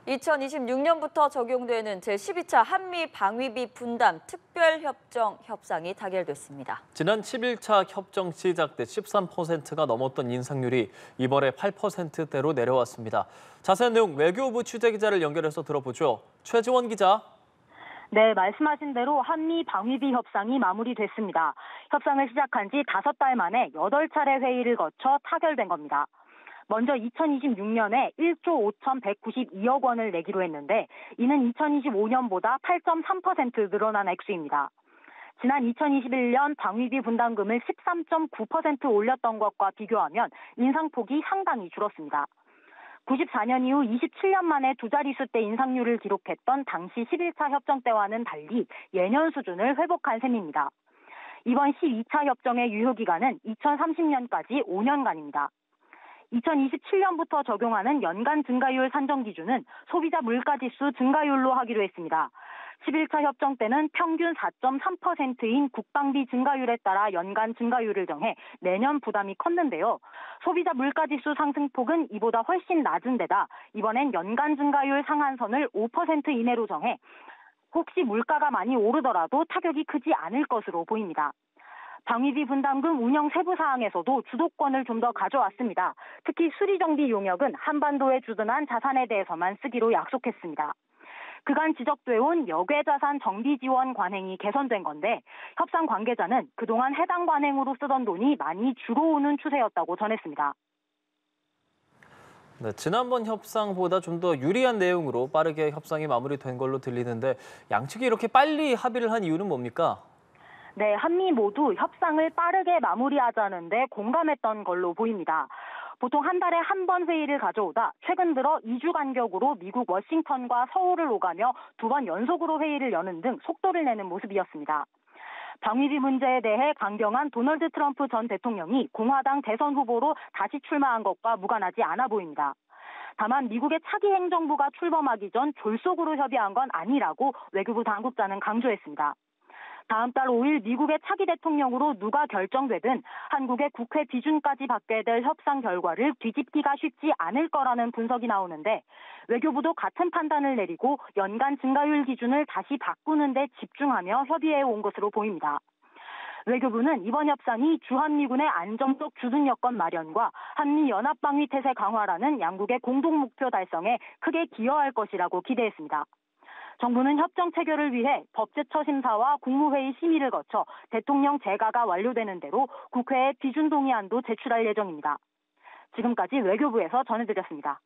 2026년부터 적용되는 제12차 한미 방위비 분담 특별협정 협상이 타결됐습니다. 지난 11차 협정 시작 때 13%가 넘었던 인상률이 이번에 8%대로 내려왔습니다. 자세한 내용 외교부 취재기자를 연결해서 들어보죠. 최지원 기자. 네, 말씀하신 대로 한미 방위비 협상이 마무리됐습니다. 협상을 시작한 지 5달 만에 8차례 회의를 거쳐 타결된 겁니다. 먼저 2026년에 1조 5,192억 원을 내기로 했는데 이는 2025년보다 8.3% 늘어난 액수입니다. 지난 2021년 방위비 분담금을 13.9% 올렸던 것과 비교하면 인상폭이 상당히 줄었습니다. 94년 이후 27년 만에 두 자릿수대 인상률을 기록했던 당시 11차 협정 때와는 달리 예년 수준을 회복한 셈입니다. 이번 12차 협정의 유효기간은 2030년까지 5년간입니다. 2027년부터 적용하는 연간 증가율 산정 기준은 소비자 물가지수 증가율로 하기로 했습니다. 11차 협정 때는 평균 4.3%인 국방비 증가율에 따라 연간 증가율을 정해 내년 부담이 컸는데요. 소비자 물가지수 상승폭은 이보다 훨씬 낮은 데다 이번엔 연간 증가율 상한선을 5% 이내로 정해 혹시 물가가 많이 오르더라도 타격이 크지 않을 것으로 보입니다. 방위비 분담금 운영 세부 사항에서도 주도권을 좀 더 가져왔습니다. 특히 수리정비 용역은 한반도에 주둔한 자산에 대해서만 쓰기로 약속했습니다. 그간 지적돼온 역외자산 정비 지원 관행이 개선된 건데 협상 관계자는 그동안 해당 관행으로 쓰던 돈이 많이 줄어오는 추세였다고 전했습니다. 네, 지난번 협상보다 좀 더 유리한 내용으로 빠르게 협상이 마무리된 걸로 들리는데 양측이 이렇게 빨리 합의를 한 이유는 뭡니까? 네, 한미 모두 협상을 빠르게 마무리하자는데 공감했던 걸로 보입니다. 보통 한 달에 한 번 회의를 가져오다 최근 들어 2주 간격으로 미국 워싱턴과 서울을 오가며 2번 연속으로 회의를 여는 등 속도를 내는 모습이었습니다. 방위비 문제에 대해 강경한 도널드 트럼프 전 대통령이 공화당 대선 후보로 다시 출마한 것과 무관하지 않아 보입니다. 다만 미국의 차기 행정부가 출범하기 전 졸속으로 협의한 건 아니라고 외교부 당국자는 강조했습니다. 다음 달 5일 미국의 차기 대통령으로 누가 결정되든 한국의 국회 비준까지 받게 될 협상 결과를 뒤집기가 쉽지 않을 거라는 분석이 나오는데 외교부도 같은 판단을 내리고 연간 증가율 기준을 다시 바꾸는 데 집중하며 협의해 온 것으로 보입니다. 외교부는 이번 협상이 주한미군의 안정적 주둔 여건 마련과 한미 연합방위 태세 강화라는 양국의 공동 목표 달성에 크게 기여할 것이라고 기대했습니다. 정부는 협정 체결을 위해 법제처 심사와 국무회의 심의를 거쳐 대통령 재가가 완료되는 대로 국회에 비준 동의안도 제출할 예정입니다. 지금까지 외교부에서 전해드렸습니다.